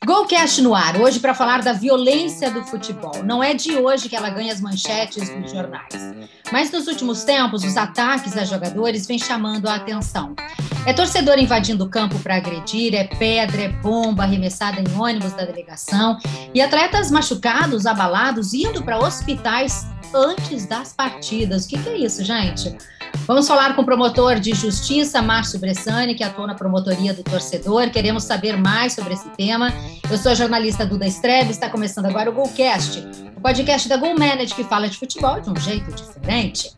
Golcast no ar, hoje para falar da violência do futebol. Não é de hoje que ela ganha as manchetes nos jornais, mas nos últimos tempos os ataques a jogadores vêm chamando a atenção. É torcedor invadindo o campo para agredir, é pedra, é bomba arremessada em ônibus da delegação e atletas machucados, abalados, indo para hospitais antes das partidas. O que é isso, gente? Vamos falar com o promotor de justiça, Márcio Bressani, que atua na promotoria do torcedor. Queremos saber mais sobre esse tema. Eu sou a jornalista Duda Strebe, está começando agora o Golcast, o podcast da Gol Manage, que fala de futebol de um jeito diferente.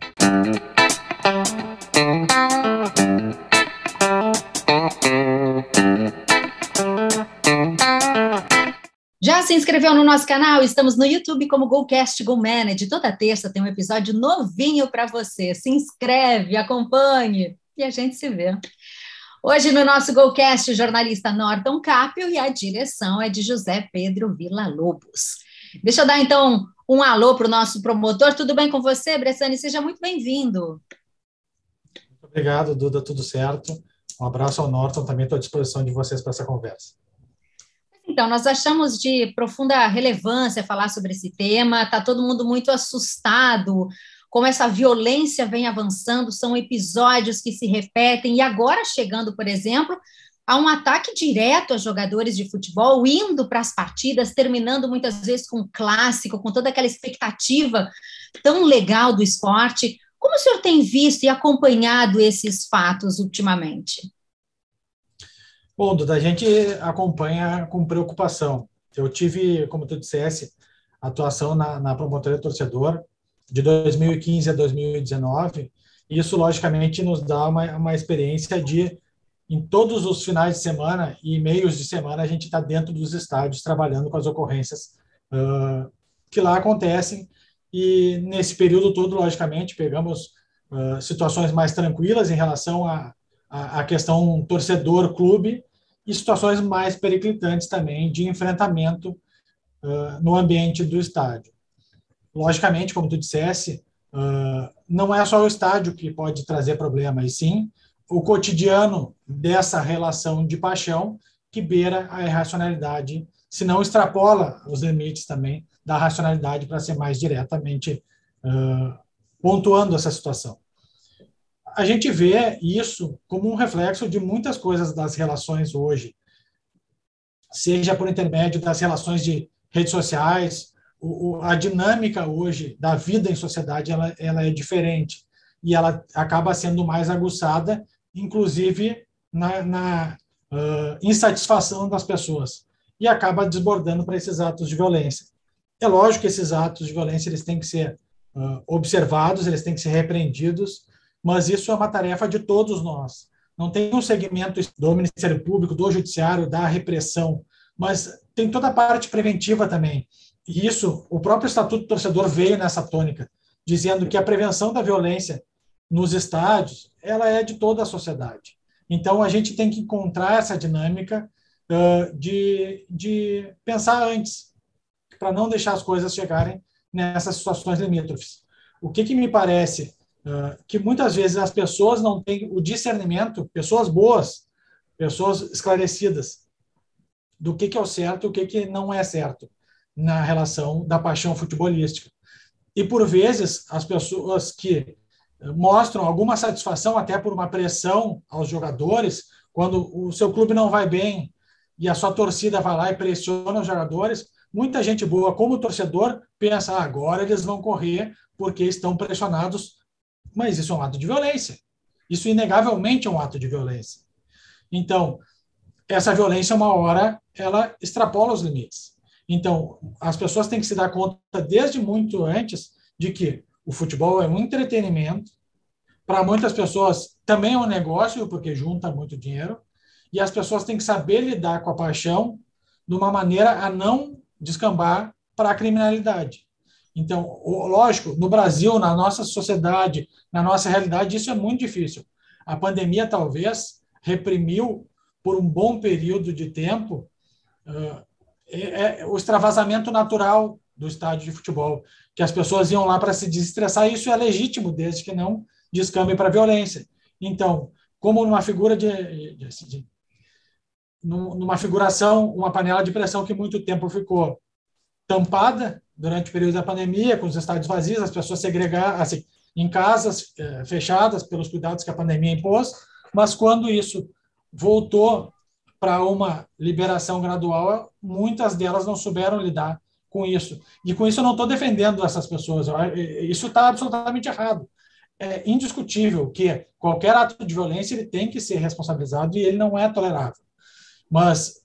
Já se inscreveu no nosso canal? Estamos no YouTube como Golcast Gol Manage. Toda terça tem um episódio novinho para você. Se inscreve, acompanhe e a gente se vê. Hoje no nosso Golcast, o jornalista Norton Capio e a direção é de José Pedro Villa-Lobos. Deixa eu dar então um alô para o nosso promotor. Tudo bem com você, Bressani? Seja muito bem-vindo. Muito obrigado, Duda. Tudo certo. Um abraço ao Norton. Também estou à disposição de vocês para essa conversa. Então, nós achamos de profunda relevância falar sobre esse tema, está todo mundo muito assustado, como essa violência vem avançando, são episódios que se repetem, e agora chegando, por exemplo, a um ataque direto a jogadores de futebol, indo para as partidas, terminando muitas vezes com um clássico, com toda aquela expectativa tão legal do esporte. Como o senhor tem visto e acompanhado esses fatos ultimamente? Bom, Duda, a gente acompanha com preocupação. Eu tive, como tu dissesse, atuação na promotoria do torcedor de 2015 a 2019, e isso, logicamente, nos dá uma experiência de, em todos os finais de semana e meios de semana, a gente está dentro dos estádios trabalhando com as ocorrências que lá acontecem, e nesse período todo, logicamente, pegamos situações mais tranquilas em relação a questão torcedor-clube e situações mais periclitantes também de enfrentamento no ambiente do estádio. Logicamente, como tu dissesse, não é só o estádio que pode trazer problema, e sim o cotidiano dessa relação de paixão que beira a irracionalidade, se não extrapola os limites também da racionalidade, para ser mais diretamente pontuando essa situação. A gente vê isso como um reflexo de muitas coisas das relações hoje, seja por intermédio das relações de redes sociais, a dinâmica hoje da vida em sociedade ela é diferente e ela acaba sendo mais aguçada, inclusive na insatisfação das pessoas, e acaba desbordando para esses atos de violência. É lógico que esses atos de violência eles têm que ser observados, eles têm que ser repreendidos, mas isso é uma tarefa de todos nós. Não tem um segmento do Ministério Público, do Judiciário, da repressão, mas tem toda a parte preventiva também. E isso, o próprio Estatuto do Torcedor veio nessa tônica, dizendo que a prevenção da violência nos estádios, ela é de toda a sociedade. Então, a gente tem que encontrar essa dinâmica de pensar antes, para não deixar as coisas chegarem nessas situações limítrofes. O que me parece que muitas vezes as pessoas não têm o discernimento, pessoas boas, pessoas esclarecidas, do que é o certo e o que não é certo na relação da paixão futebolística. E, por vezes, as pessoas que mostram alguma satisfação, até por uma pressão aos jogadores, quando o seu clube não vai bem e a sua torcida vai lá e pressiona os jogadores, muita gente boa, como torcedor, pensa, agora eles vão correr porque estão pressionados. Mas isso é um ato de violência. Isso, inegavelmente, é um ato de violência. Então, essa violência, uma hora, ela extrapola os limites. Então, as pessoas têm que se dar conta, desde muito antes, de que o futebol é um entretenimento, para muitas pessoas também é um negócio, porque junta muito dinheiro, e as pessoas têm que saber lidar com a paixão de uma maneira a não descambar para a criminalidade. Então, lógico, no Brasil, na nossa sociedade, na nossa realidade, isso é muito difícil. A pandemia, talvez, reprimiu por um bom período de tempo o extravasamento natural do estádio de futebol, que as pessoas iam lá para se desestressar, e isso é legítimo, desde que não descambe para a violência. Então, como uma figura numa figuração, uma panela de pressão que muito tempo ficou tampada durante o período da pandemia, com os estádios vazios, as pessoas segregadas, assim, em casas fechadas pelos cuidados que a pandemia impôs, mas quando isso voltou para uma liberação gradual, muitas delas não souberam lidar com isso. E com isso eu não estou defendendo essas pessoas, isso está absolutamente errado. É indiscutível que qualquer ato de violência ele tem que ser responsabilizado e ele não é tolerável. Mas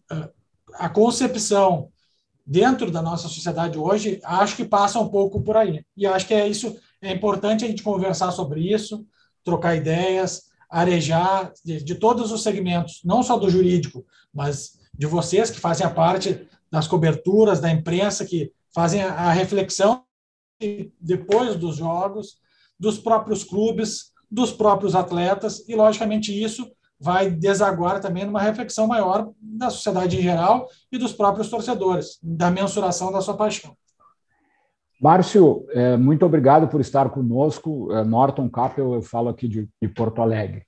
a concepção dentro da nossa sociedade hoje, acho que passa um pouco por aí. E acho que é importante a gente conversar sobre isso, trocar ideias, arejar de todos os segmentos, não só do jurídico, mas de vocês que fazem a parte das coberturas, da imprensa, que fazem a reflexão depois dos jogos, dos próprios clubes, dos próprios atletas, e, logicamente, isso vai desaguar também numa reflexão maior da sociedade em geral e dos próprios torcedores, da mensuração da sua paixão. Márcio, muito obrigado por estar conosco. Norton Capel, eu falo aqui de Porto Alegre.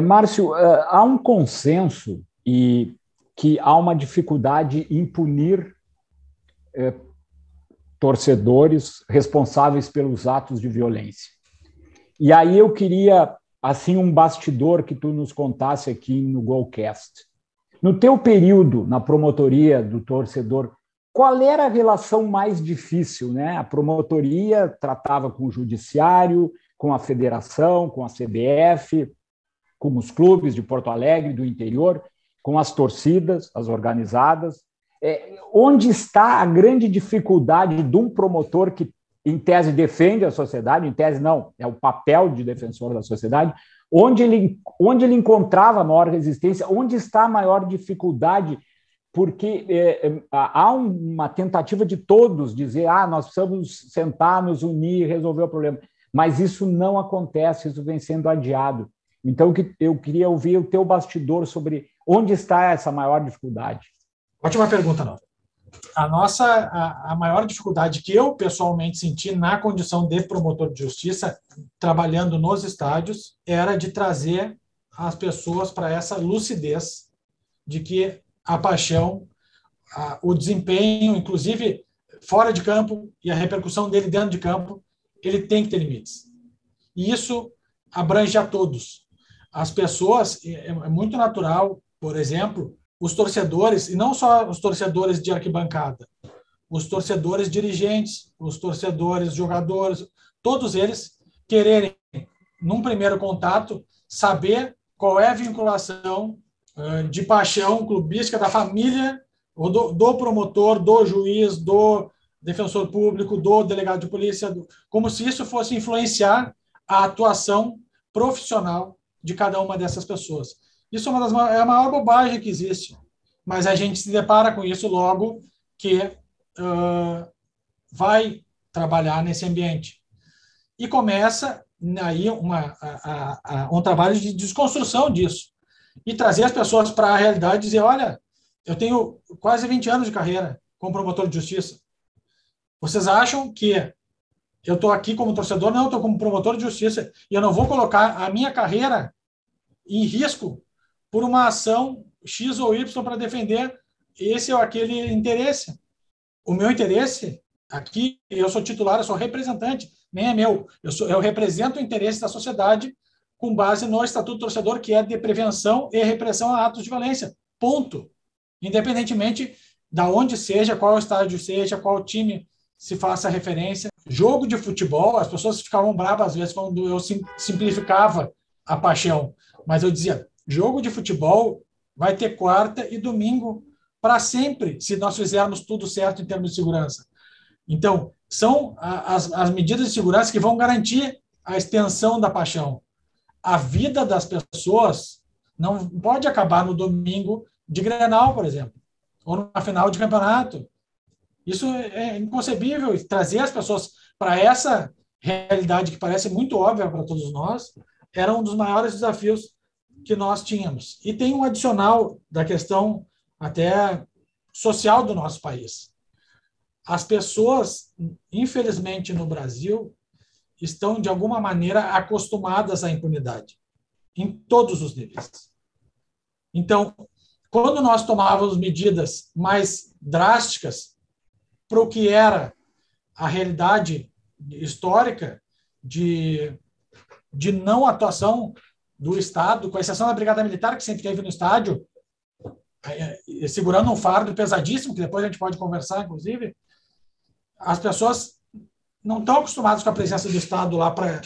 Márcio, há um consenso e que há uma dificuldade em punir torcedores responsáveis pelos atos de violência. E aí eu queria, assim, um bastidor que tu nos contasse aqui no Golcast. No teu período na promotoria do torcedor, qual era a relação mais difícil, né? A promotoria tratava com o judiciário, com a federação, com a CBF, com os clubes de Porto Alegre, do interior, com as torcidas, as organizadas. Onde está a grande dificuldade de um promotor que, em tese, defende a sociedade, em tese não, é o papel de defensor da sociedade, onde ele encontrava a maior resistência, onde está a maior dificuldade, porque há uma tentativa de todos dizer nós precisamos sentar, nos unir, resolver o problema, mas isso não acontece, isso vem sendo adiado. Então, eu queria ouvir o teu bastidor sobre onde está essa maior dificuldade. Ótima pergunta, Nova. A maior dificuldade que eu pessoalmente senti na condição de promotor de justiça, trabalhando nos estádios, era de trazer as pessoas para essa lucidez de que a paixão, o desempenho, inclusive fora de campo, e a repercussão dele dentro de campo, ele tem que ter limites. E isso abrange a todos. As pessoas, é muito natural, por exemplo, os torcedores, e não só os torcedores de arquibancada, os torcedores dirigentes, os torcedores jogadores, todos eles quererem, num primeiro contato, saber qual é a vinculação de paixão clubística da família, ou do promotor, do juiz, do defensor público, do delegado de polícia, como se isso fosse influenciar a atuação profissional de cada uma dessas pessoas. Isso é a maior bobagem que existe, mas a gente se depara com isso logo que vai trabalhar nesse ambiente. E começa aí um trabalho de desconstrução disso, e trazer as pessoas para a realidade e dizer, olha, eu tenho quase 20 anos de carreira como promotor de justiça. Vocês acham que eu estou aqui como torcedor? Não, eu estou como promotor de justiça e eu não vou colocar a minha carreira em risco por uma ação X ou Y para defender esse ou aquele interesse. O meu interesse aqui, eu sou titular, eu sou representante, nem é meu. Eu represento o interesse da sociedade com base no Estatuto do Torcedor, que é de prevenção e repressão a atos de violência. Ponto. Independentemente de onde seja, qual estádio seja, qual time se faça referência. Jogo de futebol, as pessoas ficavam bravas às vezes quando eu simplificava a paixão, mas eu dizia, jogo de futebol vai ter quarta e domingo para sempre, se nós fizermos tudo certo em termos de segurança. Então, são as medidas de segurança que vão garantir a extensão da paixão. A vida das pessoas não pode acabar no domingo de Grenal, por exemplo, ou numa final de campeonato. Isso é inconcebível. Trazer as pessoas para essa realidade que parece muito óbvia para todos nós era um dos maiores desafios que nós tínhamos. E tem um adicional da questão até social do nosso país. As pessoas, infelizmente, no Brasil, estão, de alguma maneira, acostumadas à impunidade, em todos os níveis. Então, quando nós tomávamos medidas mais drásticas para o que era a realidade histórica de não atuação do Estado, com exceção da Brigada Militar, que sempre esteve no estádio, segurando um fardo pesadíssimo, que depois a gente pode conversar, inclusive, as pessoas não estão acostumadas com a presença do Estado lá para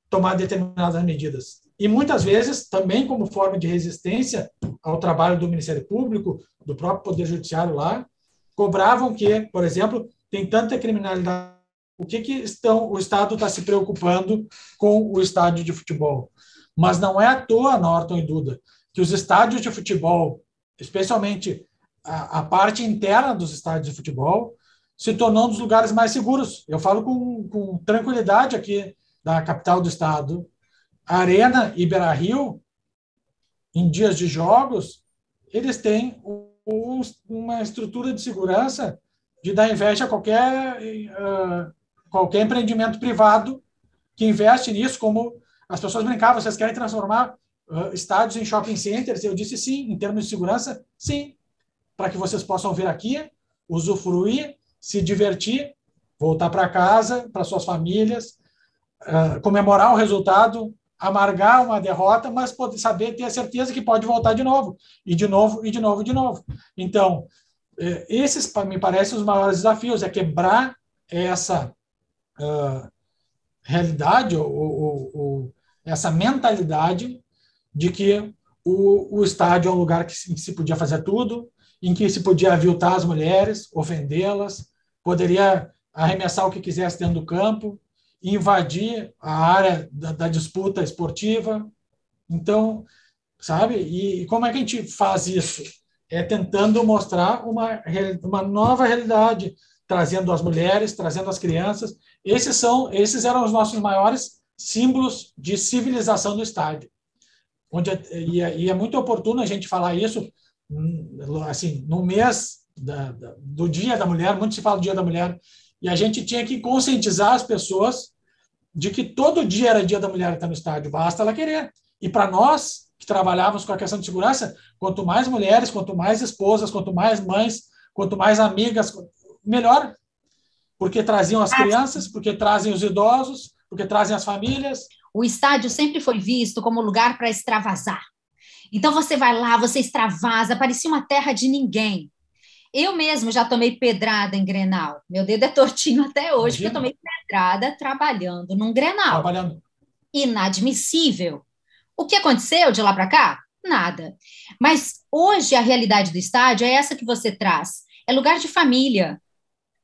tomar determinadas medidas. E muitas vezes, também como forma de resistência ao trabalho do Ministério Público, do próprio Poder Judiciário lá, cobravam que, por exemplo, tem tanta criminalidade, o Estado está se preocupando com o estádio de futebol. Mas não é à toa, Norton e Duda, que os estádios de futebol, especialmente a parte interna dos estádios de futebol, se tornou um dos lugares mais seguros. Eu falo com tranquilidade aqui da capital do estado. A Arena e Beira-Rio, em dias de jogos, eles têm uma estrutura de segurança de dar inveja a qualquer empreendimento privado que investe nisso, como as pessoas brincavam, vocês querem transformar estádios em shopping centers? Eu disse sim, em termos de segurança, sim, para que vocês possam vir aqui, usufruir, se divertir, voltar para casa, para suas famílias, comemorar o resultado, amargar uma derrota, mas poder saber, ter a certeza que pode voltar de novo, e de novo, e de novo, e de novo. Então, esses, me parecem, os maiores desafios, é quebrar essa realidade, ou essa mentalidade de que o estádio é um lugar em que se podia fazer tudo, em que se podia aviltar as mulheres, ofendê-las, poderia arremessar o que quisesse dentro do campo, invadir a área da disputa esportiva. Então, sabe? E como é que a gente faz isso? É tentando mostrar uma nova realidade, trazendo as mulheres, trazendo as crianças. Esses eram os nossos maiores símbolos de civilização do estádio. E é muito oportuno a gente falar isso, assim, no mês do Dia da Mulher, muito se fala do Dia da Mulher, e a gente tinha que conscientizar as pessoas de que todo dia era Dia da Mulher estar no estádio, basta ela querer. E para nós, que trabalhávamos com a questão de segurança, quanto mais mulheres, quanto mais esposas, quanto mais mães, quanto mais amigas, melhor. Porque traziam as crianças, porque trazem os idosos, porque trazem as famílias. O estádio sempre foi visto como lugar para extravasar. Então você vai lá, você extravasa, parecia uma terra de ninguém. Eu mesmo já tomei pedrada em Grenal. Meu dedo é tortinho até hoje, porque eu tomei pedrada trabalhando num Grenal. Inadmissível. O que aconteceu de lá para cá? Nada. Mas hoje a realidade do estádio é essa que você traz. É lugar de família.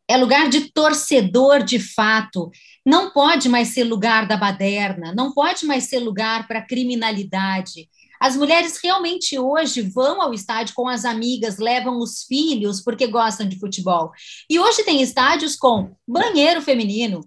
É lugar de torcedor de fato. Não pode mais ser lugar da baderna. Não pode mais ser lugar para criminalidade. As mulheres realmente hoje vão ao estádio com as amigas, levam os filhos porque gostam de futebol. E hoje tem estádios com banheiro feminino,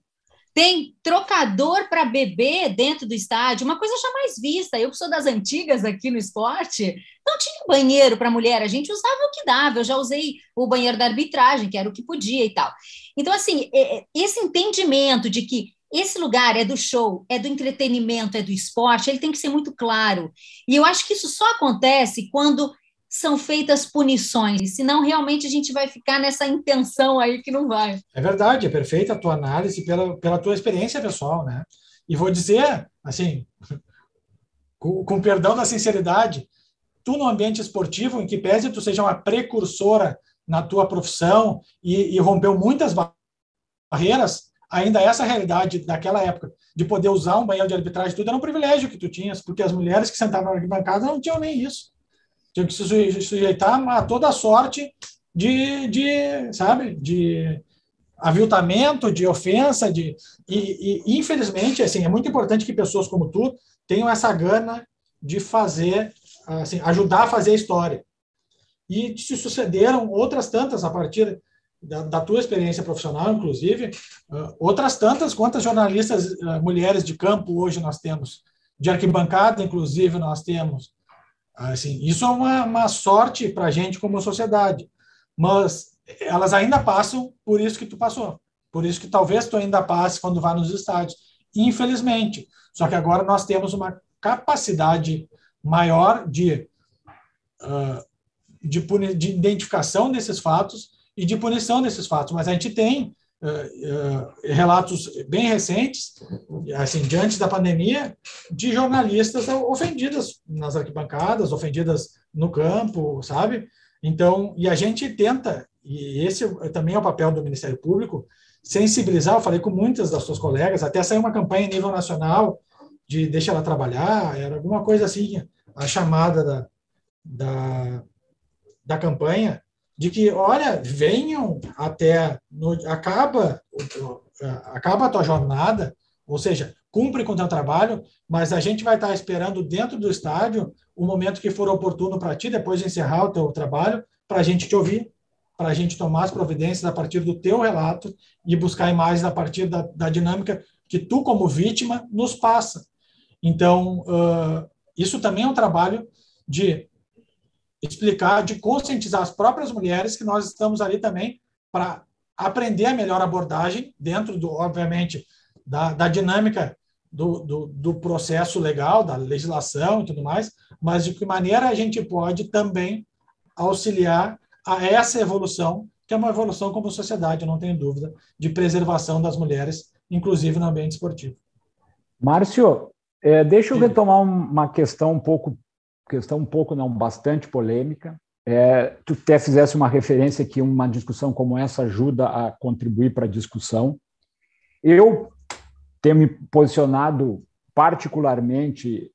tem trocador para bebê dentro do estádio, uma coisa jamais vista. Eu que sou das antigas aqui no esporte, não tinha banheiro para mulher, a gente usava o que dava. Eu já usei o banheiro da arbitragem, que era o que podia e tal. Então, assim, esse entendimento de que esse lugar é do show, é do entretenimento, é do esporte, ele tem que ser muito claro. E eu acho que isso só acontece quando são feitas punições, senão realmente a gente vai ficar nessa intenção aí que não vai. É verdade, é perfeita a tua análise pela tua experiência pessoal, né? E vou dizer, assim, com perdão da sinceridade, tu no ambiente esportivo, em que pese tu seja uma precursora na tua profissão e rompeu muitas barreiras, ainda essa realidade daquela época, de poder usar um banheiro de arbitragem, tudo era um privilégio que tu tinhas, porque as mulheres que sentavam na arquibancada não tinham nem isso. Tinham que se sujeitar a toda a sorte de aviltamento, de ofensa, e infelizmente, assim, é muito importante que pessoas como tu tenham essa gana de fazer, assim, ajudar a fazer a história. E se sucederam outras tantas a partir da tua experiência profissional, inclusive, outras tantas, quantas jornalistas mulheres de campo hoje nós temos, de arquibancada, inclusive, nós temos. Assim, isso é uma sorte para a gente como sociedade, mas elas ainda passam por isso que tu passou, por isso que talvez tu ainda passe quando vá nos estádios, infelizmente. Só que agora nós temos uma capacidade maior de de identificação desses fatos e de punição desses fatos, mas a gente tem relatos bem recentes, assim, diante da pandemia, de jornalistas ofendidas nas arquibancadas, ofendidas no campo, sabe? Então, e a gente tenta, e esse também é o papel do Ministério Público, sensibilizar. Eu falei com muitas das suas colegas, até saiu uma campanha em nível nacional de deixa ela trabalhar, era alguma coisa assim, a chamada da campanha, de que, olha, venham até, acaba a tua jornada, ou seja, cumpre com o teu trabalho, mas a gente vai estar esperando dentro do estádio o momento que for oportuno para ti, depois de encerrar o teu trabalho, para a gente te ouvir, para a gente tomar as providências a partir do teu relato e buscar imagens a partir da dinâmica que tu, como vítima, nos passa. Então, isso também é um trabalho de explicar, de conscientizar as próprias mulheres que nós estamos ali também para aprender a melhor abordagem dentro, obviamente, da dinâmica do processo legal, da legislação e tudo mais, mas de que maneira a gente pode também auxiliar a essa evolução, que é uma evolução como sociedade, eu não tenho dúvida, de preservação das mulheres, inclusive no ambiente esportivo. Márcio, deixa eu retomar uma questão um pouco não, bastante polêmica. Tu até fizesse uma referência que uma discussão como essa ajuda a contribuir para a discussão. Eu tenho me posicionado particularmente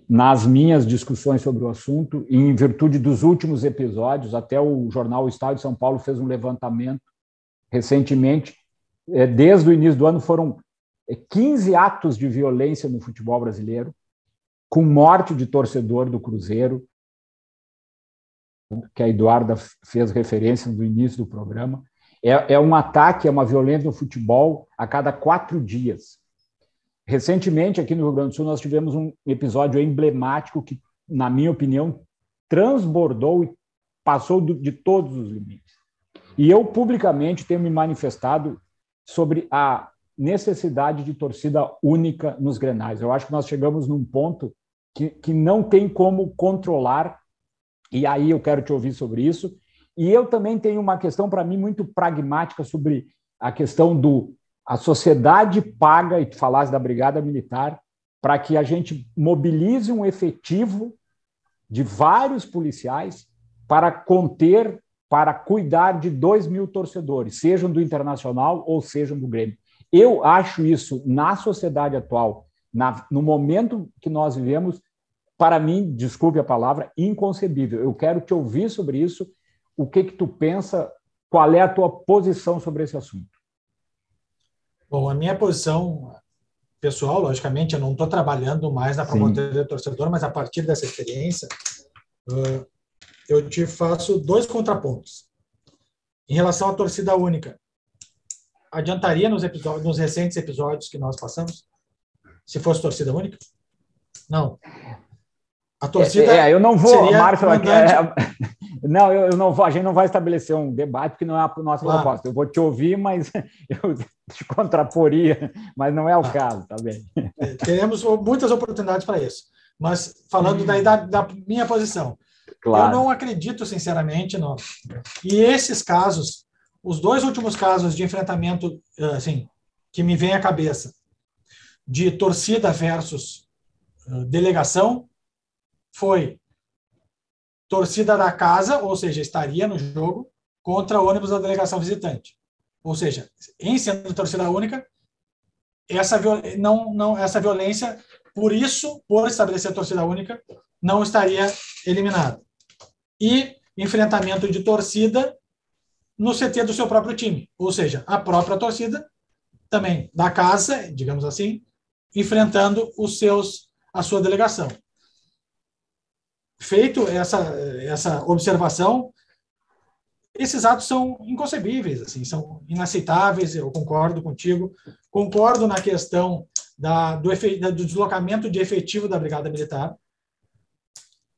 nas minhas discussões sobre o assunto, em virtude dos últimos episódios. Até o jornal O Estado de São Paulo fez um levantamento recentemente. Desde o início do ano foram 15 atos de violência no futebol brasileiro, com morte de torcedor do Cruzeiro, que a Eduarda fez referência no início do programa. É um ataque, é uma violência no futebol a cada 4 dias. Recentemente, aqui no Rio Grande do Sul, nós tivemos um episódio emblemático que, na minha opinião, transbordou e passou de todos os limites. E eu, publicamente, tenho me manifestado sobre a necessidade de torcida única nos Grenais. Eu acho que nós chegamos num ponto que não tem como controlar, e aí eu quero te ouvir sobre isso. E eu também tenho uma questão, para mim, muito pragmática sobre a questão a sociedade paga, e tu falaste da Brigada Militar, para que a gente mobilize um efetivo de vários policiais para conter, para cuidar de 2.000 torcedores, sejam do Internacional ou sejam do Grêmio. Eu acho isso, na sociedade atual, no momento que nós vivemos, para mim, desculpe a palavra, inconcebível. Eu quero te ouvir sobre isso. O que tu pensa? Qual é a tua posição sobre esse assunto? Bom, a minha posição pessoal, logicamente, eu não estou trabalhando mais na promotoria do torcedor, mas a partir dessa experiência, eu te faço 2 contrapontos. Em relação à torcida única, adiantaria nos recentes episódios que nós passamos, se fosse torcida única? Não. A torcida eu não vou, Márcio, não, eu não vou, a gente não vai estabelecer um debate, porque não é a nossa proposta. Eu vou te ouvir, mas eu te contraporia, mas não é o caso, tá bem? Teremos muitas oportunidades para isso. Mas falando da minha posição, claro. Eu não acredito, sinceramente, não. E esses casos, os 2 últimos casos de enfrentamento, assim, que me vem à cabeça, de torcida versus delegação, foi torcida da casa, ou seja, estaria no jogo, contra ônibus da delegação visitante. Ou seja, em sendo torcida única, essa violência, por estabelecer torcida única, não estaria eliminada. E enfrentamento de torcida no CT do seu próprio time, ou seja, a própria torcida também da casa, digamos assim, enfrentando a sua delegação. Feito essa observação, esses atos são inconcebíveis, assim, são inaceitáveis. Eu concordo contigo, concordo na questão do deslocamento de efetivo da Brigada Militar,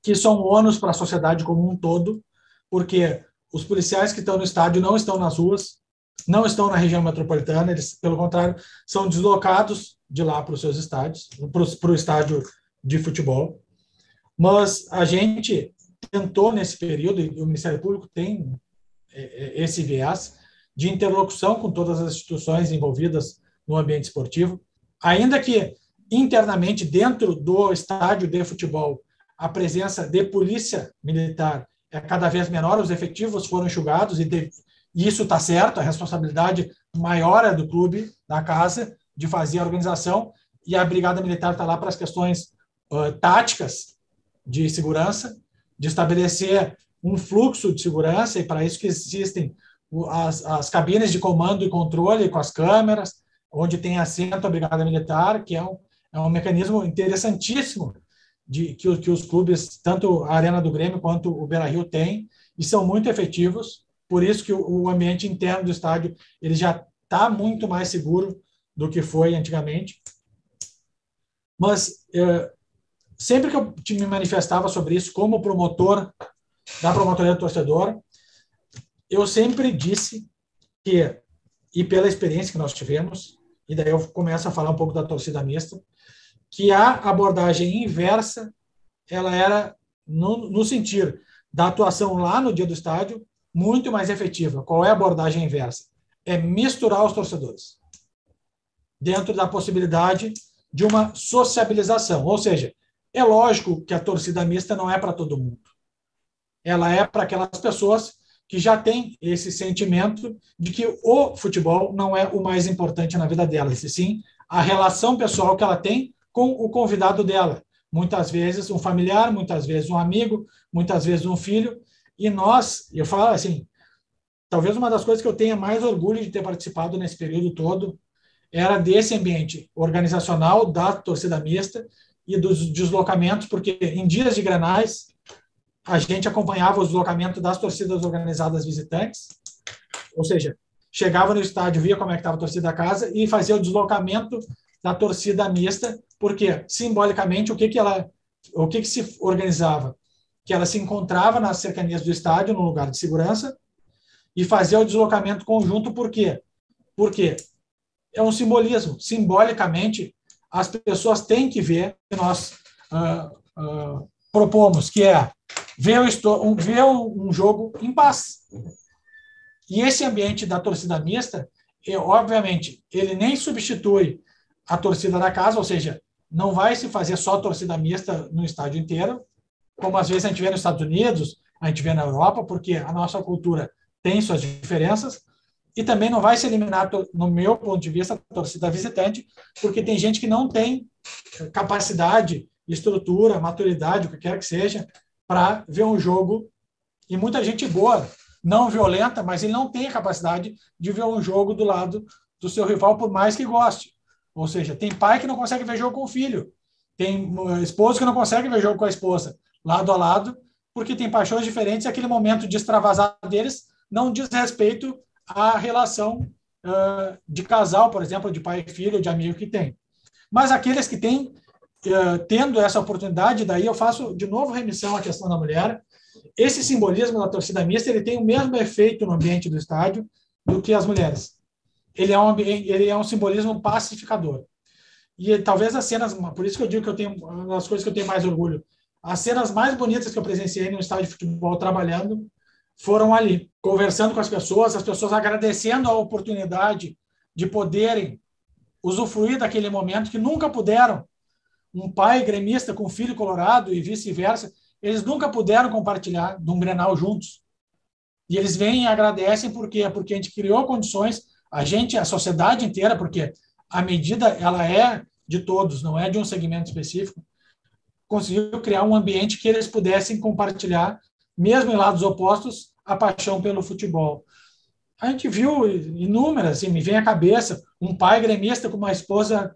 que são ônus para a sociedade como um todo, porque os policiais que estão no estádio não estão nas ruas, não estão na região metropolitana, eles, pelo contrário, são deslocados de lá para os seus estádios, para o estádio de futebol. Mas a gente tentou nesse período, e o Ministério Público tem esse viés de interlocução com todas as instituições envolvidas no ambiente esportivo, ainda que internamente, dentro do estádio de futebol, a presença de polícia militar é cada vez menor, os efetivos foram enxugados, e isso está certo, a responsabilidade maior é do clube, da casa, de fazer a organização, e a Brigada Militar está lá para as questões táticas de segurança, de estabelecer um fluxo de segurança, e para isso que existem as cabines de comando e controle com as câmeras, onde tem assento a Brigada Militar, que é um mecanismo interessantíssimo que os clubes, tanto a Arena do Grêmio quanto o Beira-Rio têm, e são muito efetivos. Por isso que o ambiente interno do estádio ele já está muito mais seguro do que foi antigamente. Mas sempre que eu me manifestava sobre isso como promotor da promotoria do torcedor, eu sempre disse que, e pela experiência que nós tivemos, e daí eu começo a falar um pouco da torcida mista, que a abordagem inversa ela era no sentido da atuação lá no dia do estádio muito mais efetiva. Qual é a abordagem inversa? É misturar os torcedores dentro da possibilidade de uma sociabilização. Ou seja, é lógico que a torcida mista não é para todo mundo. Ela é para aquelas pessoas que já têm esse sentimento de que o futebol não é o mais importante na vida delas, e sim a relação pessoal que ela tem com o convidado dela. Muitas vezes um familiar, muitas vezes um amigo, muitas vezes um filho. E eu falo assim, talvez uma das coisas que eu tenha mais orgulho de ter participado nesse período todo era desse ambiente organizacional da torcida mista e dos deslocamentos, porque em dias de Grenais a gente acompanhava o deslocamento das torcidas organizadas visitantes, ou seja, chegava no estádio, via como é que estava a torcida da casa e fazia o deslocamento da torcida mista, porque simbolicamente o que se organizava? Que ela se encontrava nas cercanias do estádio, no lugar de segurança, e fazia o deslocamento conjunto. Por quê? Porque é um simbolismo. Simbolicamente, as pessoas têm que ver que nós propomos, que é ver um jogo em paz. E esse ambiente da torcida mista, obviamente, ele nem substitui a torcida da casa, ou seja, não vai se fazer só torcida mista no estádio inteiro, como às vezes a gente vê nos Estados Unidos, a gente vê na Europa, porque a nossa cultura tem suas diferenças, e também não vai se eliminar, no meu ponto de vista, a torcida visitante, porque tem gente que não tem capacidade, estrutura, maturidade, o que quer que seja, para ver um jogo, e muita gente boa, não violenta, mas ele não tem a capacidade de ver um jogo do lado do seu rival, por mais que goste. Ou seja, tem pai que não consegue ver jogo com o filho, tem esposo que não consegue ver jogo com a esposa, lado a lado, porque tem paixões diferentes e aquele momento de extravasar deles não diz respeito à relação de casal, por exemplo, de pai e filho, de amigo que tem. Mas aqueles que têm, tendo essa oportunidade, daí eu faço de novo remissão à questão da mulher, esse simbolismo da torcida mista ele tem o mesmo efeito no ambiente do estádio do que as mulheres. Ele é um simbolismo pacificador. E talvez as cenas, por isso que eu digo que eu tenho, uma das coisas que eu tenho mais orgulho, as cenas mais bonitas que eu presenciei no estádio de futebol trabalhando foram ali, conversando com as pessoas agradecendo a oportunidade de poderem usufruir daquele momento que nunca puderam. Um pai gremista com um filho colorado e vice-versa, eles nunca puderam compartilhar de um Grenal juntos. E eles vêm e agradecem por quê? Porque a gente criou condições, a sociedade inteira, porque a medida ela é de todos, não é de um segmento específico, conseguiu criar um ambiente que eles pudessem compartilhar, mesmo em lados opostos, a paixão pelo futebol. A gente viu inúmeras, assim, me vem à cabeça, um pai gremista com uma esposa,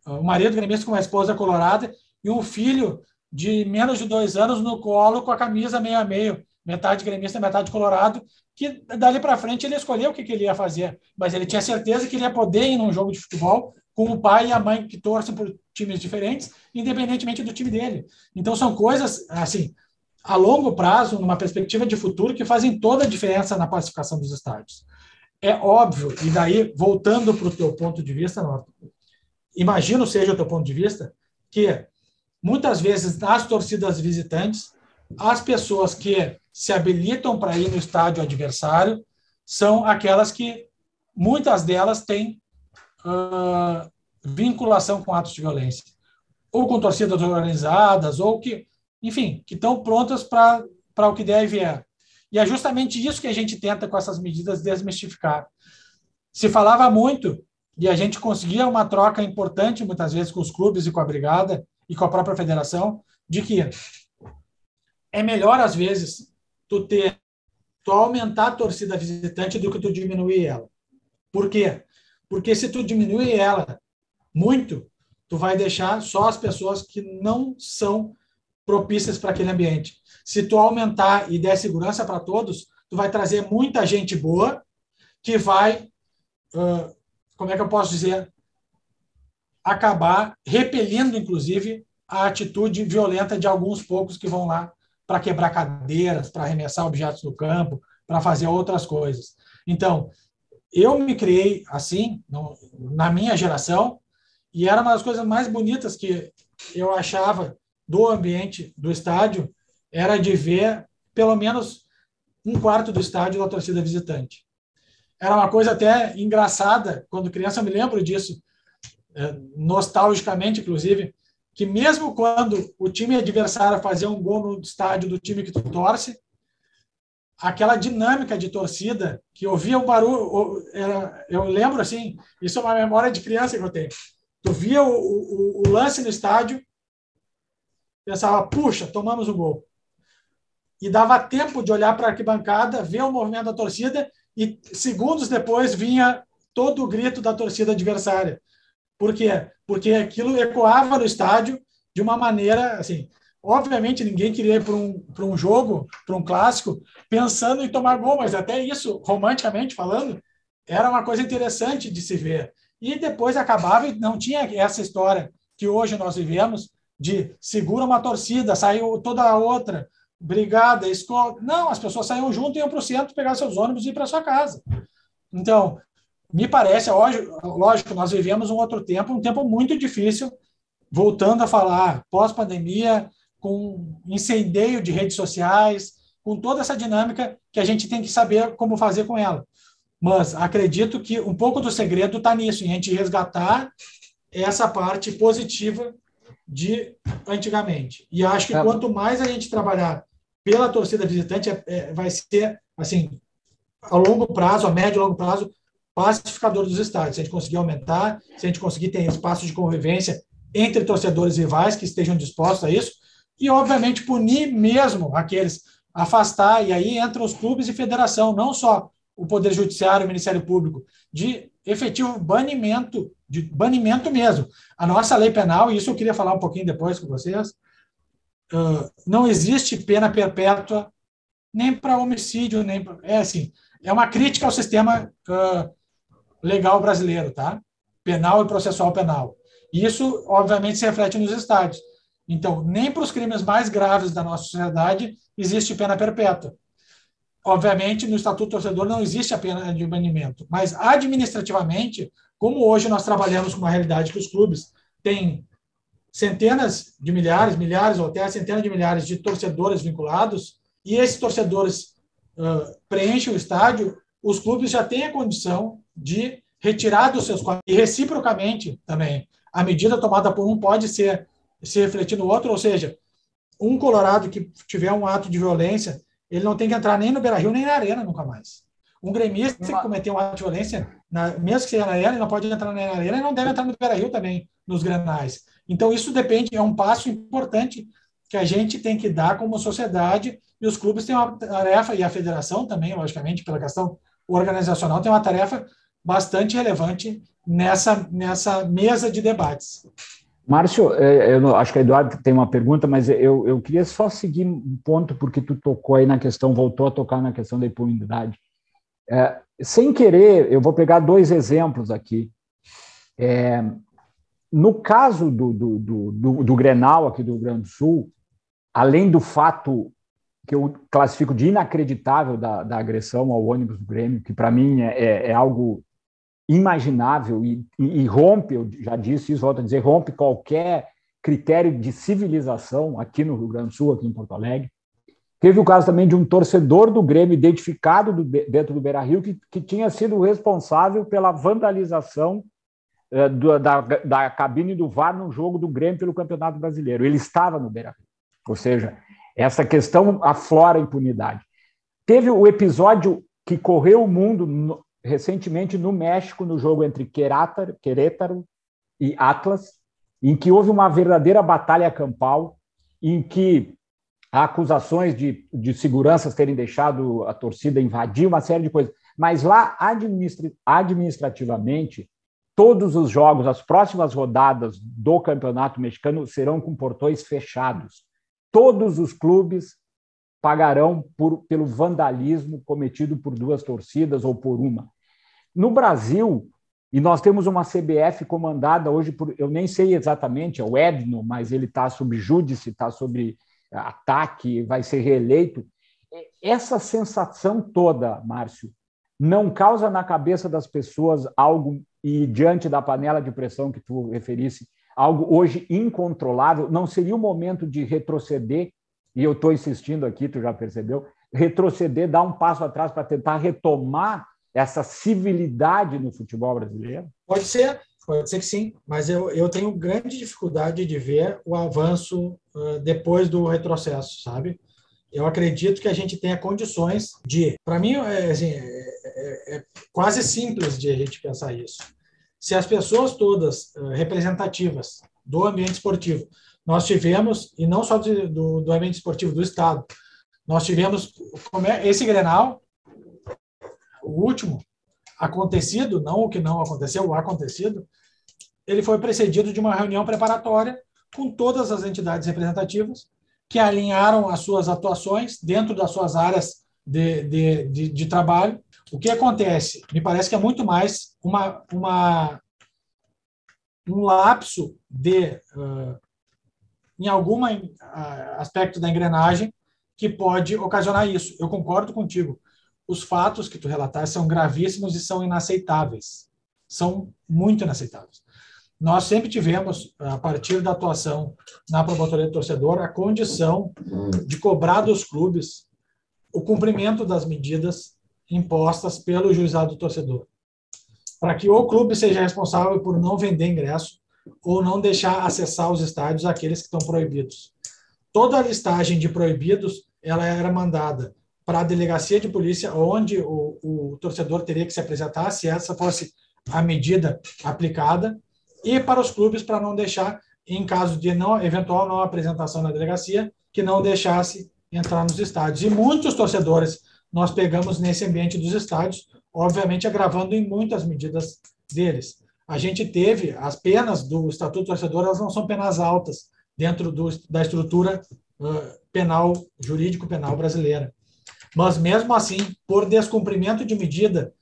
um marido gremista com uma esposa colorada e um filho de menos de 2 anos no colo com a camisa meio a meio, metade gremista, metade colorado, que dali para frente ele escolheu o que ele ia fazer, mas ele tinha certeza que ele ia poder ir num jogo de futebol com o pai e a mãe que torcem por times diferentes, independentemente do time dele. Então são coisas, assim, a longo prazo, numa perspectiva de futuro, que fazem toda a diferença na pacificação dos estádios. É óbvio, e daí, voltando para o teu ponto de vista, Norton, imagino seja o teu ponto de vista, que muitas vezes nas torcidas visitantes as pessoas que se habilitam para ir no estádio adversário são aquelas que, muitas delas, têm vinculação com atos de violência, ou com torcidas organizadas, ou que, enfim, que estão prontas para o que der e vier. E é justamente isso que a gente tenta, com essas medidas, desmistificar. Se falava muito, e a gente conseguia uma troca importante, muitas vezes, com os clubes e com a brigada, e com a própria federação, de que é melhor, às vezes, tu aumentar a torcida visitante do que tu diminuir ela. Por quê? Porque se tu diminuir ela muito, tu vai deixar só as pessoas que não são propícias para aquele ambiente. Se tu aumentar e der segurança para todos, tu vai trazer muita gente boa que vai, como é que eu posso dizer, acabar repelindo, inclusive, a atitude violenta de alguns poucos que vão lá para quebrar cadeiras, para arremessar objetos no campo, para fazer outras coisas. Então, eu me criei assim, na minha geração, e era uma das coisas mais bonitas que eu achava do ambiente do estádio, era de ver pelo menos um quarto do estádio da torcida visitante. Era uma coisa até engraçada, quando criança eu me lembro disso, nostalgicamente, inclusive, que mesmo quando o time adversário fazia um gol no estádio do time que tu torce, aquela dinâmica de torcida, que ouvia o barulho, eu lembro assim, isso é uma memória de criança que eu tenho. Tu via o lance no estádio, pensava, puxa, tomamos um gol. E dava tempo de olhar para a arquibancada, ver o movimento da torcida, e segundos depois vinha todo o grito da torcida adversária. Por quê? Porque aquilo ecoava no estádio de uma maneira, assim, obviamente ninguém queria ir para um jogo, para um clássico, pensando em tomar gol, mas até isso, romanticamente falando, era uma coisa interessante de se ver. E depois acabava e não tinha essa história que hoje nós vivemos de segura uma torcida, saiu toda a outra, brigada, escola. Não, as pessoas saíam junto e iam para o centro, pegar seus ônibus e ir para sua casa. Então, me parece, lógico, nós vivemos um outro tempo, um tempo muito difícil, voltando a falar, pós-pandemia, com incendeio de redes sociais, com toda essa dinâmica que a gente tem que saber como fazer com ela. Mas acredito que um pouco do segredo está nisso, em a gente resgatar essa parte positiva de antigamente. E acho que quanto mais a gente trabalhar pela torcida visitante, vai ser, assim, a longo prazo, a médio e longo prazo, pacificador dos estádios. Se a gente conseguir aumentar, se a gente conseguir ter espaço de convivência entre torcedores rivais que estejam dispostos a isso, e, obviamente, punir mesmo aqueles, afastar, e aí entram os clubes e federação, não só o Poder Judiciário, o Ministério Público, de efetivo banimento, de banimento mesmo. A nossa lei penal, e isso eu queria falar um pouquinho depois com vocês, não existe pena perpétua nem para homicídio, nem pra, assim, é uma crítica ao sistema legal brasileiro, tá? Penal e processual penal. E isso, obviamente, se reflete nos estádios. Então, nem para os crimes mais graves da nossa sociedade existe pena perpétua. Obviamente, no Estatuto do Torcedor não existe a pena de banimento, mas administrativamente, como hoje nós trabalhamos com uma realidade que os clubes têm centenas de milhares ou até centenas de milhares de torcedores vinculados, e esses torcedores preenchem o estádio, os clubes já têm a condição de retirar dos seus quadros. E reciprocamente também, a medida tomada por um pode se refletir no outro, ou seja, um colorado que tiver um ato de violência, ele não tem que entrar nem no Beira-Rio nem na Arena nunca mais. Um gremista que cometer um ato de violência, mesmo que seja na Arena, ele não pode entrar na Arena e não deve entrar no Beira-Rio também, nos Grenais. Então, isso depende, é um passo importante que a gente tem que dar como sociedade, e os clubes têm uma tarefa, e a federação também, logicamente, pela questão organizacional, tem uma tarefa bastante relevante nessa mesa de debates. Márcio, eu acho que a Eduardo tem uma pergunta, mas eu queria só seguir um ponto, porque tu tocou aí na questão, voltou a tocar na questão da impunidade. Sem querer, eu vou pegar dois exemplos aqui. No caso do Grenal, aqui do Rio Grande do Sul, além do fato que eu classifico de inacreditável da agressão ao ônibus do Grêmio, que para mim é algo imaginável e rompe, eu já disse isso, volto a dizer, rompe qualquer critério de civilização aqui no Rio Grande do Sul, aqui em Porto Alegre. Teve o caso também de um torcedor do Grêmio identificado dentro do Beira-Rio que tinha sido responsável pela vandalização da cabine do VAR no jogo do Grêmio pelo Campeonato Brasileiro. Ele estava no Beira-Rio. Ou seja, essa questão aflora a impunidade. Teve o episódio que correu o mundo recentemente no México, no jogo entre Querétaro e Atlas, em que houve uma verdadeira batalha campal, em que há acusações de seguranças terem deixado a torcida invadir, uma série de coisas. Mas lá, administrativamente, todos os jogos, as próximas rodadas do Campeonato Mexicano serão com portões fechados. Todos os clubes pagarão pelo vandalismo cometido por duas torcidas ou por uma. No Brasil, e nós temos uma CBF comandada hoje por, eu nem sei exatamente, é o Edno, mas ele está sob júdice, está sob ataque, vai ser reeleito. Essa sensação toda, Márcio, não causa na cabeça das pessoas algo, e diante da panela de pressão que tu referisse, algo hoje incontrolável? Não seria o momento de retroceder, e eu estou insistindo aqui, tu já percebeu, retroceder, dar um passo atrás para tentar retomar essa civilidade no futebol brasileiro? Pode ser que sim, mas eu tenho grande dificuldade de ver o avanço depois do retrocesso, sabe? Eu acredito que a gente tenha condições de... Para mim, é quase simples de a gente pensar isso. Se as pessoas todas representativas do ambiente esportivo, nós tivemos, e não só do ambiente esportivo do Estado, nós tivemos esse Grenal, o último, acontecido, não o que não aconteceu, o acontecido, ele foi precedido de uma reunião preparatória com todas as entidades representativas que alinharam as suas atuações dentro das suas áreas de trabalho. O que acontece? Me parece que é muito mais um lapso em algum aspecto da engrenagem que pode ocasionar isso. Eu concordo contigo. Os fatos que tu relataste são gravíssimos e são inaceitáveis. São muito inaceitáveis. Nós sempre tivemos, a partir da atuação na promotoria do torcedor, a condição de cobrar dos clubes o cumprimento das medidas impostas pelo juizado do torcedor, para que o clube seja responsável por não vender ingresso ou não deixar acessar os estádios aqueles que estão proibidos. Toda a listagem de proibidos ela era mandada para a delegacia de polícia, onde o torcedor teria que se apresentar, se essa fosse a medida aplicada, e para os clubes, para não deixar, em caso de eventual não apresentação na delegacia, que não deixasse entrar nos estádios. E muitos torcedores nós pegamos nesse ambiente dos estádios, obviamente agravando em muitas medidas deles. A gente teve, as penas do Estatuto do Torcedor, elas não são penas altas dentro da estrutura jurídico-penal brasileira. Mas, mesmo assim, por descumprimento de medida,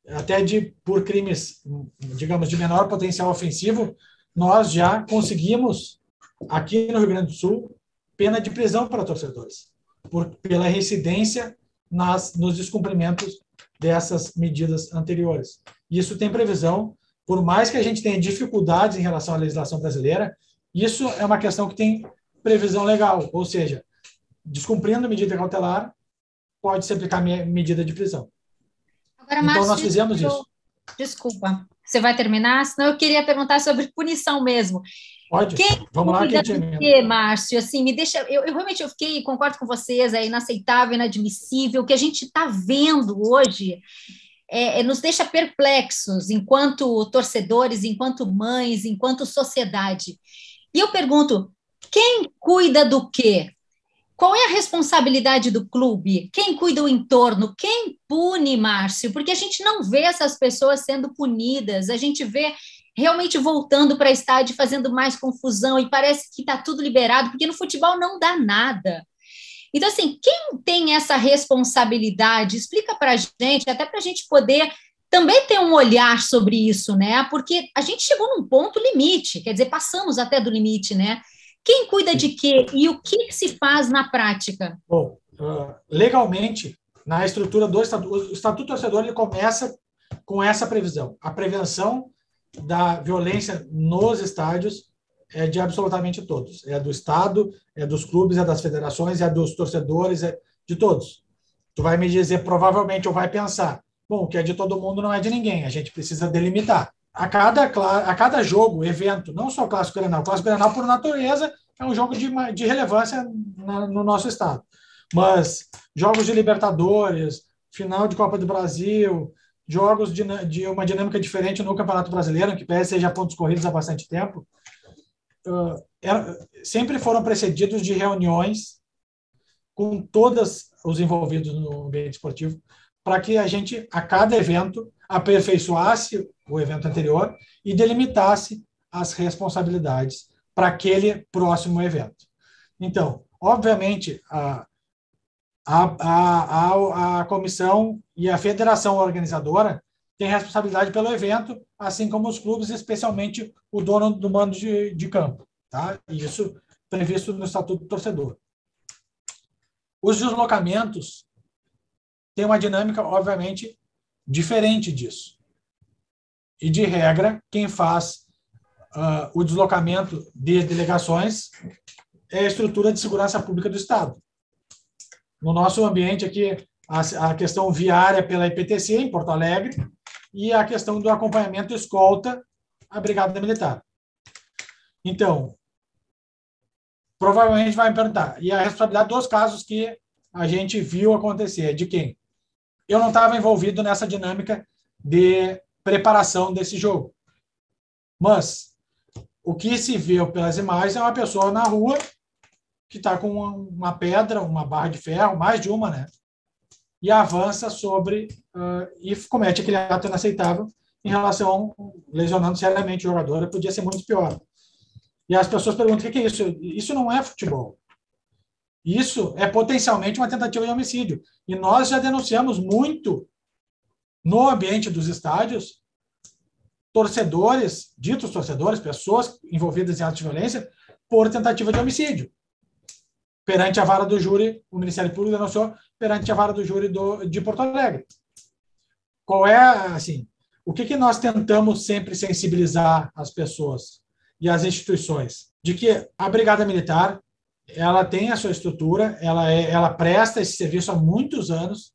até por crimes, digamos, de menor potencial ofensivo, nós já conseguimos, aqui no Rio Grande do Sul, pena de prisão para torcedores, pela reincidência nos descumprimentos dessas medidas anteriores. Isso tem previsão, por mais que a gente tenha dificuldades em relação à legislação brasileira, isso é uma questão que tem previsão legal, ou seja, descumprindo a medida cautelar, pode se aplicar medida de prisão. Agora, então, Márcio, nós fizemos isso. Desculpa, você vai terminar? Senão eu queria perguntar sobre punição mesmo. Pode, vamos lá. Márcio, assim, me deixa... Eu realmente concordo com vocês, é inaceitável, inadmissível. O que a gente está vendo hoje nos deixa perplexos enquanto torcedores, enquanto mães, enquanto sociedade. E eu pergunto, quem cuida do quê? Qual é a responsabilidade do clube? Quem cuida do entorno? Quem pune, Márcio? Porque a gente não vê essas pessoas sendo punidas, a gente vê realmente voltando para estádio, fazendo mais confusão, e parece que está tudo liberado, porque no futebol não dá nada. Então, assim, quem tem essa responsabilidade? Explica para a gente, até para a gente poder também ter um olhar sobre isso, né? Porque a gente chegou num ponto limite, quer dizer, passamos até do limite, né? Quem cuida de quê e o que se faz na prática? Bom, legalmente, na estrutura do Estatuto, o Estatuto Torcedor ele começa com essa previsão. A prevenção da violência nos estádios é de absolutamente todos. É do Estado, é dos clubes, é das federações, é dos torcedores, de todos. Tu vai me dizer, provavelmente, ou vai pensar, bom, o que é de todo mundo não é de ninguém, a gente precisa delimitar. A cada jogo, evento, não só o Clássico Grenal, por natureza, é um jogo de relevância no nosso estado. Mas jogos de Libertadores, final de Copa do Brasil, jogos de uma dinâmica diferente no Campeonato Brasileiro, que pese seja pontos corridos há bastante tempo, sempre foram precedidos de reuniões com todos os envolvidos no ambiente esportivo, para que a gente, a cada evento, aperfeiçoasse o evento anterior e delimitasse as responsabilidades para aquele próximo evento. Então, obviamente, a comissão e a federação organizadora têm responsabilidade pelo evento, assim como os clubes, especialmente o dono do mando de campo. Tá? Isso previsto no Estatuto do Torcedor. Os deslocamentos têm uma dinâmica, obviamente, diferente disso. E, de regra, quem faz o deslocamento de delegações é a estrutura de segurança pública do Estado. No nosso ambiente aqui, a questão viária pela IPTC, em Porto Alegre, e a questão do acompanhamento escolta à Brigada Militar. Então, provavelmente vai me perguntar, e a responsabilidade dos casos que a gente viu acontecer, de quem? Eu não estava envolvido nessa dinâmica de preparação desse jogo. Mas o que se viu pelas imagens é uma pessoa na rua que está com uma pedra, uma barra de ferro, mais de uma, né? E avança sobre e comete aquele ato inaceitável em relação lesionando seriamente o jogador. Podia ser muito pior. E as pessoas perguntam, o que é isso? Isso não é futebol. Isso é potencialmente uma tentativa de homicídio. E nós já denunciamos muito no ambiente dos estádios torcedores, ditos torcedores, pessoas envolvidas em atos de violência por tentativa de homicídio. Perante a vara do júri, o Ministério Público denunciou perante a vara do júri de Porto Alegre. Qual é, assim, o que nós tentamos sempre sensibilizar as pessoas e as instituições? De que a Brigada Militar, ela tem a sua estrutura, ela presta esse serviço há muitos anos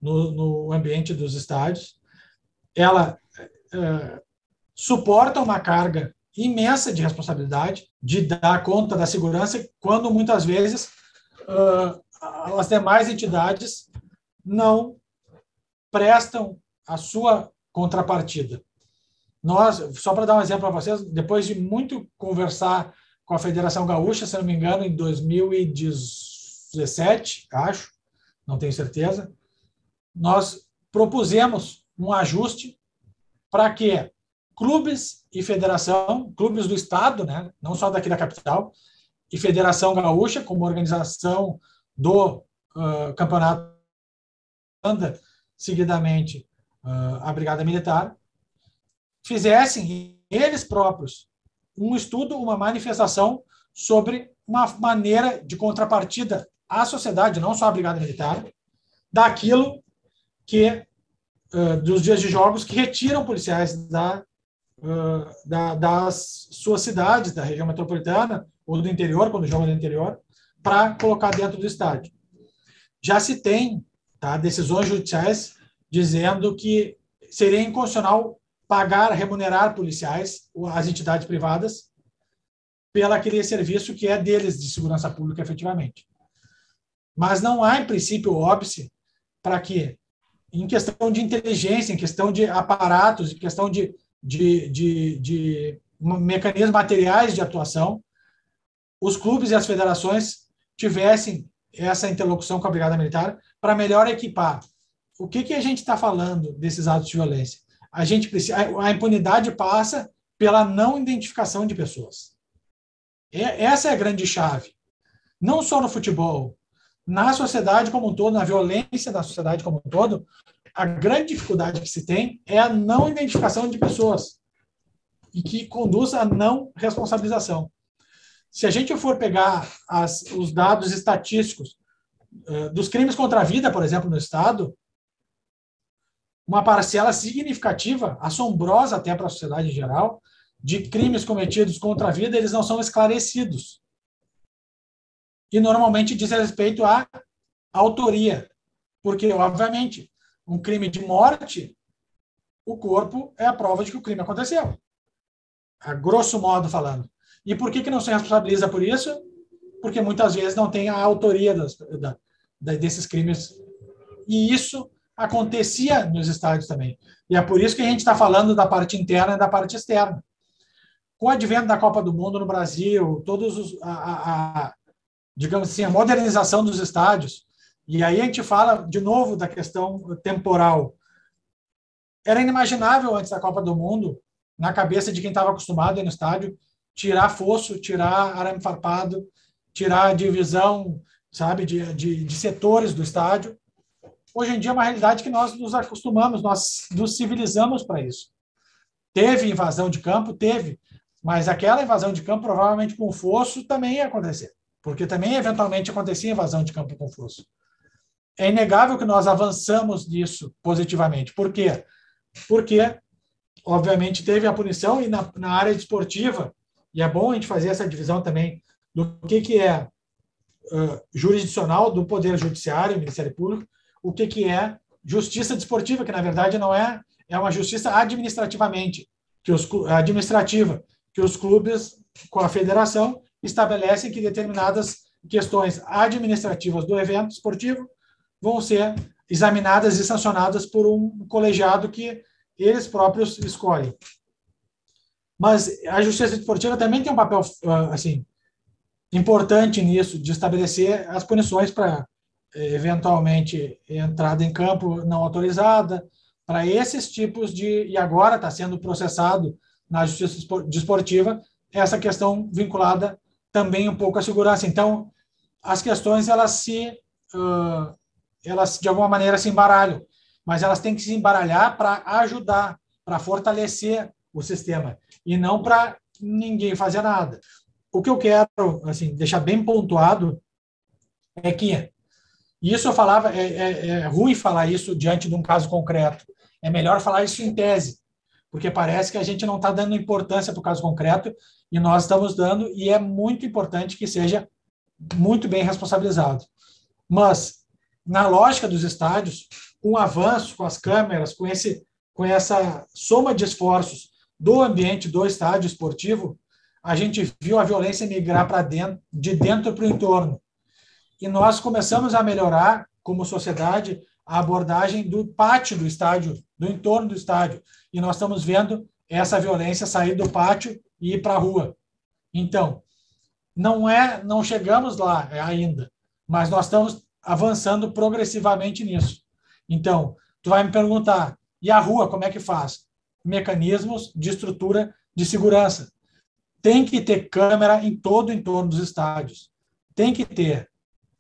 no ambiente dos estádios, ela suporta uma carga imensa de responsabilidade de dar conta da segurança, quando muitas vezes as demais entidades não prestam a sua contrapartida. Nós, só para dar um exemplo para vocês, depois de muito conversar com a Federação Gaúcha, se não me engano, em 2017, acho, não tenho certeza, nós propusemos um ajuste para que clubes e federação, clubes do estado, né, não só daqui da capital, e Federação Gaúcha, como organização do campeonato, seguidamente a Brigada Militar, fizessem eles próprios um estudo, uma manifestação sobre uma maneira de contrapartida à sociedade, não só à Brigada Militar, daquilo que, dos dias de jogos, que retiram policiais das suas cidades, da região metropolitana, ou do interior, quando jogam no interior, para colocar dentro do estádio. Já se tem decisões judiciais dizendo que seria inconstitucional remunerar policiais, as entidades privadas, pelo aquele serviço que é deles de segurança pública, efetivamente. Mas não há, em princípio, óbice para que, em questão de inteligência, em questão de aparatos, em questão de mecanismos materiais de atuação, os clubes e as federações tivessem essa interlocução com a Brigada Militar para melhor equipar. O que a gente está falando desses atos de violência? A impunidade passa pela não identificação de pessoas. Essa é a grande chave. Não só no futebol, na sociedade como um todo, na violência da sociedade como um todo, a grande dificuldade que se tem é a não identificação de pessoas e que conduz à não responsabilização. Se a gente for pegar os dados estatísticos dos crimes contra a vida, por exemplo, no Estado, uma parcela significativa, assombrosa até para a sociedade em geral, de crimes cometidos contra a vida, eles não são esclarecidos. E normalmente diz respeito a autoria. Porque, obviamente, um crime de morte, o corpo é a prova de que o crime aconteceu. A grosso modo falando. E por que não se responsabiliza por isso? Porque muitas vezes não tem a autoria desses crimes. E isso acontecia nos estádios também. E é por isso que a gente está falando da parte interna e da parte externa. Com o advento da Copa do Mundo no Brasil, digamos assim, a modernização dos estádios, e aí a gente fala de novo da questão temporal. Era inimaginável antes da Copa do Mundo, na cabeça de quem estava acostumado a ir no estádio, tirar fosso, tirar arame farpado, tirar divisão, sabe, de setores do estádio. Hoje em dia é uma realidade que nós nos acostumamos, nós nos civilizamos para isso. Teve invasão de campo? Teve. Mas aquela invasão de campo, provavelmente com fosso, também ia acontecer. Porque também, eventualmente, acontecia invasão de campo com fosso. É inegável que nós avançamos nisso positivamente. Por quê? Porque, obviamente, teve a punição e na área esportiva, e é bom a gente fazer essa divisão também do que é jurisdicional do Poder Judiciário, Ministério Público, o que é justiça desportiva, que, na verdade, não é uma justiça administrativamente, administrativa, que os clubes, com a federação, estabelecem que determinadas questões administrativas do evento esportivo vão ser examinadas e sancionadas por um colegiado que eles próprios escolhem. Mas a justiça desportiva também tem um papel assim, importante nisso, de estabelecer as punições para, eventualmente, entrada em campo não autorizada, para esses tipos e agora está sendo processado na justiça desportiva, essa questão vinculada também um pouco à segurança. Então, as questões, elas de alguma maneira se embaralham, mas elas têm que se embaralhar para ajudar, para fortalecer o sistema, e não para ninguém fazer nada. O que eu quero assim, deixar bem pontuado é que isso eu falava, é ruim falar isso diante de um caso concreto, é melhor falar isso em tese, porque parece que a gente não está dando importância para o caso concreto, e nós estamos dando, e é muito importante que seja muito bem responsabilizado. Mas, na lógica dos estádios, com o avanço, com as câmeras, com essa soma de esforços do ambiente do estádio esportivo, a gente viu a violência migrar para dentro, de dentro para o entorno. E nós começamos a melhorar, como sociedade, a abordagem do pátio do estádio, do entorno do estádio. E nós estamos vendo essa violência sair do pátio e ir para a rua. Então, não chegamos lá ainda, mas nós estamos avançando progressivamente nisso. Então, tu vai me perguntar, e a rua, como é que faz? Mecanismos de estrutura de segurança. Tem que ter câmera em todo o entorno dos estádios. Tem que ter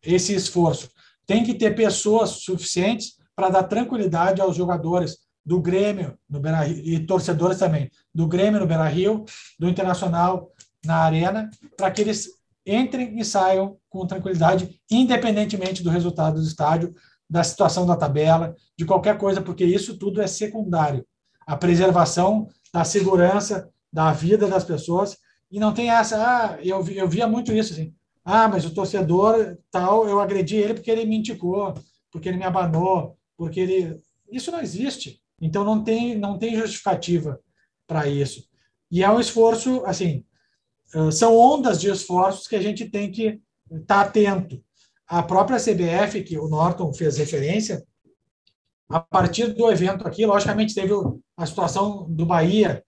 esse esforço. Tem que ter pessoas suficientes para dar tranquilidade aos jogadores do Grêmio no Beira-Rio, e torcedores também, do Grêmio no Beira-Rio, do Internacional na Arena, para que eles entrem e saiam com tranquilidade, independentemente do resultado do estádio, da situação da tabela, de qualquer coisa, porque isso tudo é secundário. A preservação da segurança, da vida das pessoas, e não tem essa, eu via muito isso, assim, mas o torcedor tal, eu agredi ele porque ele me indicou, porque ele me abanou, porque ele... Isso não existe. Então, não tem justificativa para isso. E é um esforço, assim, são ondas de esforços que a gente tem que estar atento. A própria CBF, que o Norton fez referência, a partir do evento aqui, logicamente, teve a situação do Bahia,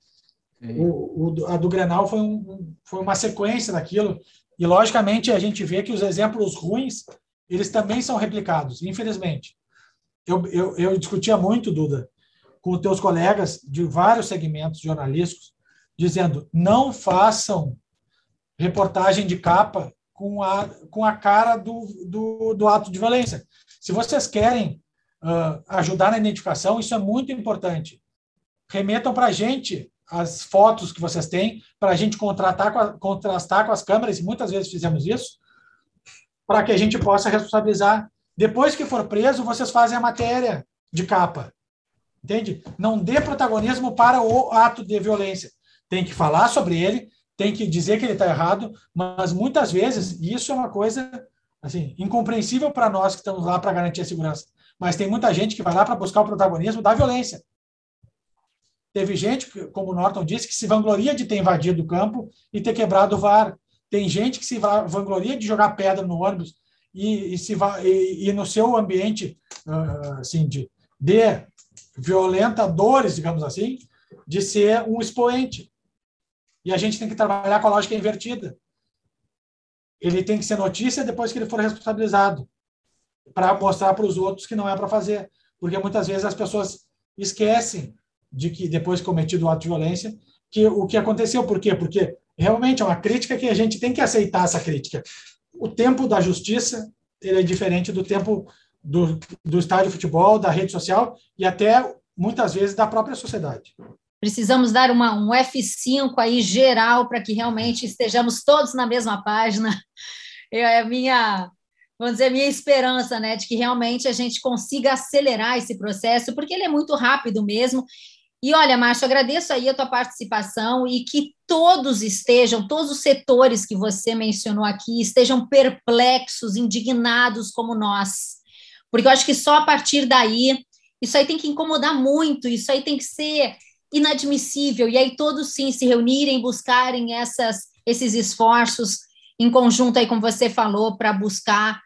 a do Grenal foi uma sequência daquilo, e, logicamente, a gente vê que os exemplos ruins, eles também são replicados, infelizmente. Eu discutia muito, Duda, com os teus colegas de vários segmentos jornalísticos, dizendo, não façam reportagem de capa com a cara do ato de violência. Se vocês querem ajudar na identificação, isso é muito importante. Remetam para a gente as fotos que vocês têm, para a gente contrastar com as câmeras, e muitas vezes fizemos isso, para que a gente possa responsabilizar. Depois que for preso, vocês fazem a matéria de capa. Entende? Não dê protagonismo para o ato de violência. Tem que falar sobre ele, tem que dizer que ele está errado, mas muitas vezes, e isso é uma coisa assim, incompreensível para nós que estamos lá para garantir a segurança. Mas tem muita gente que vai lá para buscar o protagonismo da violência. Teve gente, como o Norton disse, que se vangloria de ter invadido o campo e ter quebrado o VAR. Tem gente que se vangloria de jogar pedra no ônibus e no seu ambiente assim, de violentadores, digamos assim, de ser um expoente. E a gente tem que trabalhar com a lógica invertida. Ele tem que ser notícia depois que ele for responsabilizado, para mostrar para os outros que não é para fazer. Porque muitas vezes as pessoas esquecem de que, depois cometido o ato de violência, que o que aconteceu. Por quê? Porque realmente é uma crítica que a gente tem que aceitar essa crítica. O tempo da justiça ele é diferente do tempo do estádio de futebol, da rede social e até, muitas vezes, da própria sociedade. Precisamos dar um F5 aí geral para que realmente estejamos todos na mesma página. É a minha, vamos dizer, minha esperança, né, de que realmente a gente consiga acelerar esse processo, porque ele é muito rápido mesmo. E olha, Márcio, agradeço aí a tua participação e que todos os setores que você mencionou aqui, estejam perplexos, indignados como nós. Porque eu acho que só a partir daí, isso aí tem que incomodar muito, isso aí tem que ser inadmissível. E aí todos, sim, se reunirem, buscarem esses esforços em conjunto aí, como você falou, para buscar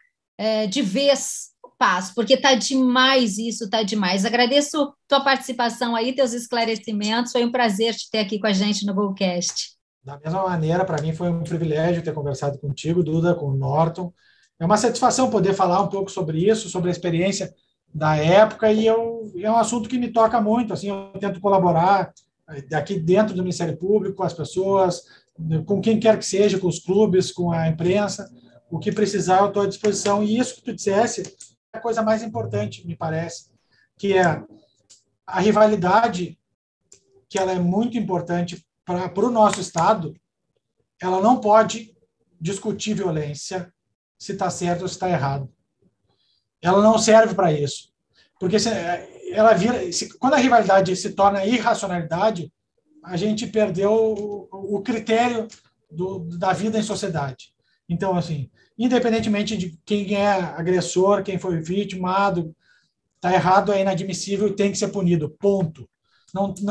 de vez paz, porque está demais isso, está demais. Agradeço tua participação aí, teus esclarecimentos, foi um prazer te ter aqui com a gente no GoCast. Da mesma maneira, para mim foi um privilégio ter conversado contigo, Duda, com o Norton. É uma satisfação poder falar um pouco sobre isso, sobre a experiência da época, e é um assunto que me toca muito, assim, eu tento colaborar aqui dentro do Ministério Público, com as pessoas, com quem quer que seja, com os clubes, com a imprensa, o que precisar eu estou à disposição, e isso que tu dissesse é a coisa mais importante, me parece, que é a rivalidade, que ela é muito importante para o nosso Estado, ela não pode discutir violência, se está certo ou se está errado. Ela não serve para isso. Porque quando a rivalidade se torna irracionalidade, a gente perdeu o critério da vida em sociedade. Então, assim, independentemente de quem é agressor, quem foi vitimado, está errado, é inadmissível e tem que ser punido. Ponto.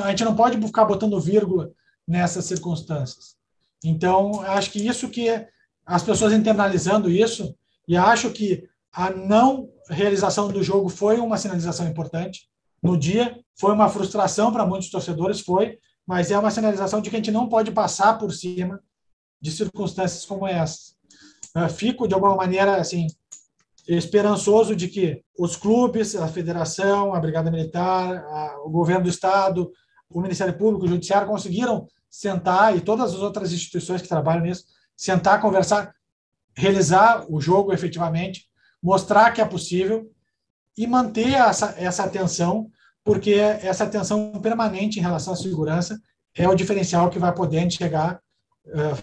A gente não pode ficar botando vírgula nessas circunstâncias. Então, acho que isso que as pessoas internalizando isso, e acho que a não realização do jogo foi uma sinalização importante no dia, foi uma frustração para muitos torcedores, mas é uma sinalização de que a gente não pode passar por cima de circunstâncias como essas. Fico, de alguma maneira, assim, esperançoso de que os clubes, a federação, a Brigada Militar, o governo do Estado, o Ministério Público, o Judiciário conseguiram sentar, e todas as outras instituições que trabalham nisso, sentar, conversar, realizar o jogo efetivamente, mostrar que é possível e manter essa atenção, porque essa atenção permanente em relação à segurança é o diferencial que vai poder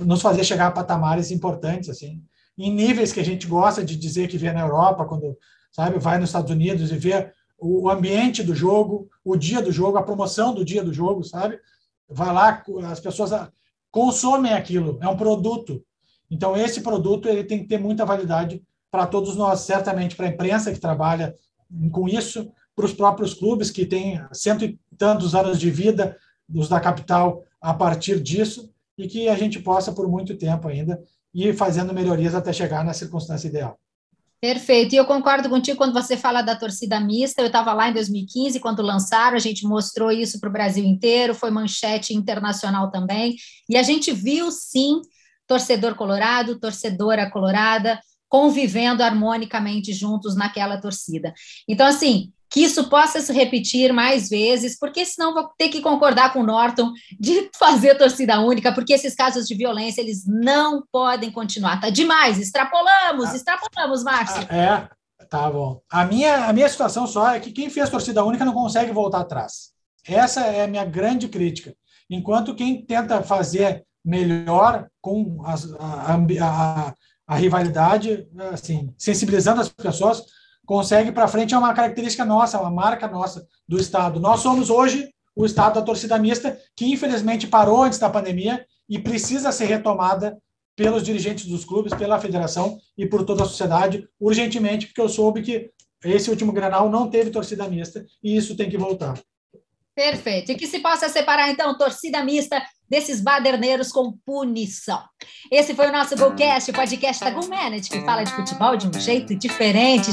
nos fazer chegar a patamares importantes, assim, em níveis que a gente gosta de dizer que vê na Europa, quando, sabe, vai nos Estados Unidos e vê o ambiente do jogo, o dia do jogo, a promoção do dia do jogo, sabe? Vai lá, as pessoas consomem aquilo, é um produto. Então, esse produto ele tem que ter muita validade para todos nós, certamente para a imprensa que trabalha com isso, para os próprios clubes que têm 100 e tantos anos de vida, os da capital, a partir disso, e que a gente possa, por muito tempo ainda, ir fazendo melhorias até chegar na circunstância ideal. Perfeito, e eu concordo contigo quando você fala da torcida mista. Eu estava lá em 2015, quando lançaram, a gente mostrou isso para o Brasil inteiro, foi manchete internacional também, e a gente viu, sim, torcedor colorado, torcedora colorada, convivendo harmonicamente juntos naquela torcida. Então, assim, que isso possa se repetir mais vezes, porque senão vou ter que concordar com o Norton de fazer torcida única, porque esses casos de violência, eles não podem continuar. Tá demais, extrapolamos, Márcio. Tá bom. A minha situação só é que quem fez torcida única não consegue voltar atrás. Essa é a minha grande crítica. Enquanto quem tenta fazer melhor com a rivalidade, assim, sensibilizando as pessoas, consegue para frente. É uma característica nossa, uma marca nossa do Estado. Nós somos hoje o Estado da torcida mista, que infelizmente parou antes da pandemia e precisa ser retomada pelos dirigentes dos clubes, pela federação e por toda a sociedade, urgentemente, porque eu soube que esse último Grenal não teve torcida mista e isso tem que voltar. Perfeito. E que se possa separar, então, torcida mista desses baderneiros com punição. Esse foi o nosso GoCast, o podcast da GoManage, que fala de futebol de um jeito diferente.